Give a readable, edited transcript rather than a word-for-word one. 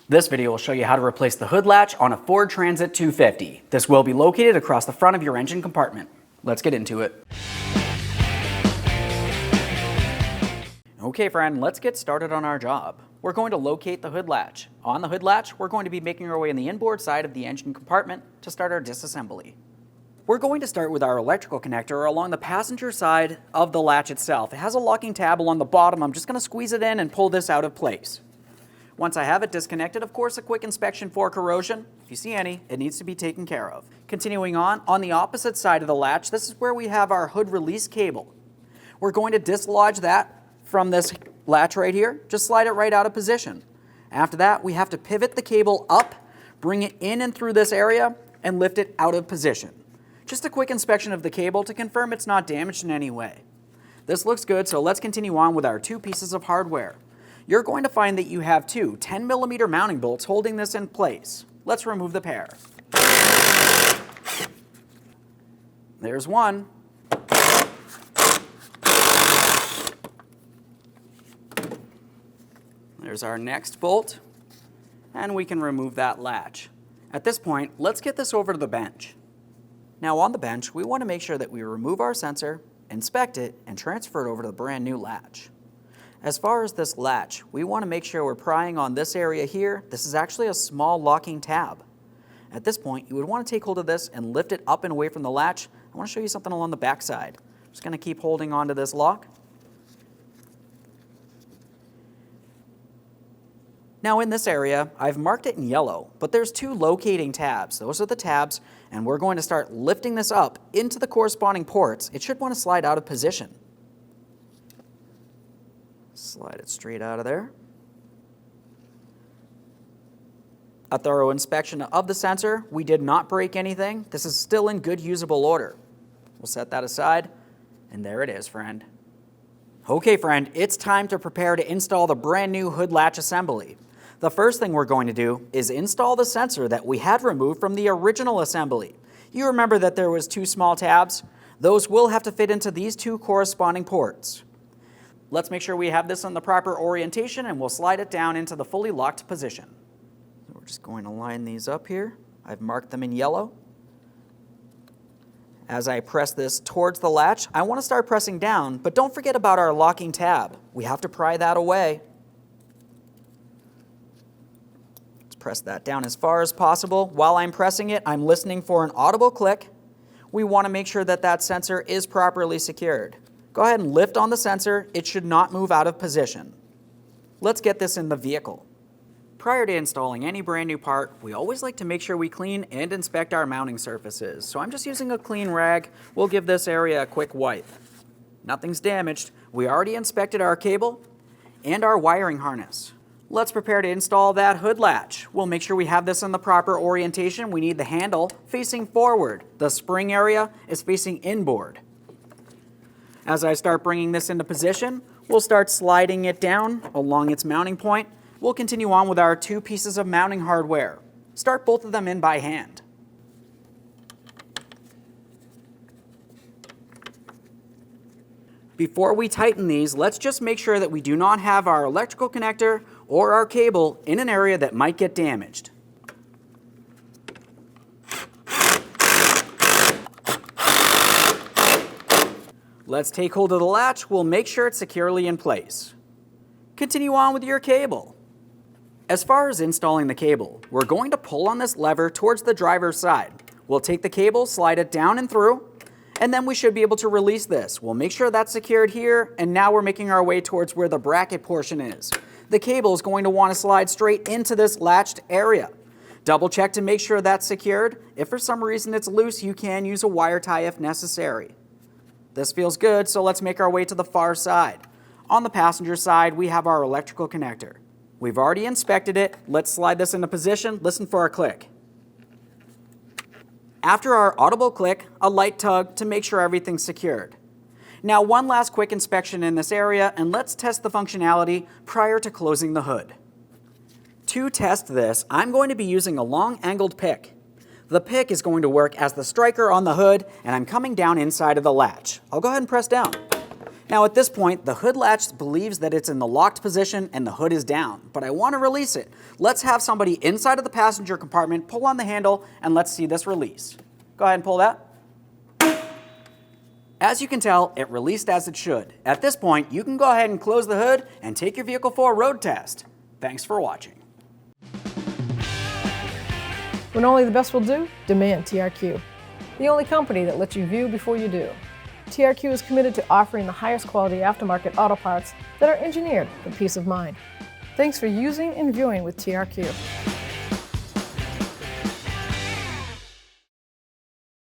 This video will show you how to replace the hood latch on a Ford Transit-250. This will be located across the front of your engine compartment. Let's get into it. Okay friend, let's get started on our job. We're going to locate the hood latch. On the hood latch, we're going to be making our way in the inboard side of the engine compartment to start our disassembly. We're going to start with our electrical connector along the passenger side of the latch itself. It has a locking tab along the bottom. I'm just going to squeeze it in and pull this out of place. Once I have it disconnected, of course, a quick inspection for corrosion. If you see any, it needs to be taken care of. Continuing on the opposite side of the latch, this is where we have our hood release cable. We're going to dislodge that from this latch right here. Just slide it right out of position. After that, we have to pivot the cable up, bring it in and through this area, and lift it out of position. Just a quick inspection of the cable to confirm it's not damaged in any way. This looks good, so let's continue on with our two pieces of hardware. You're going to find that you have two 10mm mounting bolts holding this in place. Let's remove the pair. There's one. There's our next bolt, and we can remove that latch. At this point, let's get this over to the bench. Now on the bench, we want to make sure that we remove our sensor, inspect it, and transfer it over to the brand new latch. As far as this latch, we want to make sure we're prying on this area here. This is actually a small locking tab. At this point, you would want to take hold of this and lift it up and away from the latch. I want to show you something along the back side. I'm just going to keep holding onto this lock. Now in this area, I've marked it in yellow, but there's two locating tabs. Those are the tabs, and we're going to start lifting this up into the corresponding ports. It should want to slide out of position. Slide it straight out of there. A thorough inspection of the sensor. We did not break anything. This is still in good usable order. We'll set that aside, and there it is, friend. Okay, friend, it's time to prepare to install the brand new hood latch assembly. The first thing we're going to do is install the sensor that we had removed from the original assembly. You remember that there was two small tabs? Those will have to fit into these two corresponding ports. Let's make sure we have this in the proper orientation, and we'll slide it down into the fully locked position. So we're just going to line these up here. I've marked them in yellow. As I press this towards the latch, I want to start pressing down, but don't forget about our locking tab. We have to pry that away. Let's press that down as far as possible. While I'm pressing it, I'm listening for an audible click. We want to make sure that that sensor is properly secured. Go ahead and lift on the sensor. It should not move out of position. Let's get this in the vehicle. Prior to installing any brand new part, we always like to make sure we clean and inspect our mounting surfaces. So I'm just using a clean rag. We'll give this area a quick wipe. Nothing's damaged. We already inspected our cable and our wiring harness. Let's prepare to install that hood latch. We'll make sure we have this in the proper orientation. We need the handle facing forward. The spring area is facing inboard. As I start bringing this into position, we'll start sliding it down along its mounting point. We'll continue on with our two pieces of mounting hardware. Start both of them in by hand. Before we tighten these, let's just make sure that we do not have our electrical connector or our cable in an area that might get damaged. Let's take hold of the latch. We'll make sure it's securely in place. Continue on with your cable. As far as installing the cable, we're going to pull on this lever towards the driver's side. We'll take the cable, slide it down and through, and then we should be able to release this. We'll make sure that's secured here, and now we're making our way towards where the bracket portion is. The cable is going to want to slide straight into this latched area. Double check to make sure that's secured. If for some reason it's loose, you can use a wire tie if necessary. This feels good, so let's make our way to the far side. On the passenger side, we have our electrical connector. We've already inspected it. Let's slide this into position. Listen for a click. After our audible click, a light tug to make sure everything's secured. Now one last quick inspection in this area, and let's test the functionality prior to closing the hood. To test this, I'm going to be using a long angled pick. The pick is going to work as the striker on the hood, and I'm coming down inside of the latch. I'll go ahead and press down. Now at this point, the hood latch believes that it's in the locked position and the hood is down, but I want to release it. Let's have somebody inside of the passenger compartment pull on the handle and let's see this release. Go ahead and pull that. As you can tell, it released as it should. At this point, you can go ahead and close the hood and take your vehicle for a road test. Thanks for watching. When only the best will do, demand TRQ. The only company that lets you view before you do. TRQ is committed to offering the highest quality aftermarket auto parts that are engineered for peace of mind. Thanks for using and viewing with TRQ.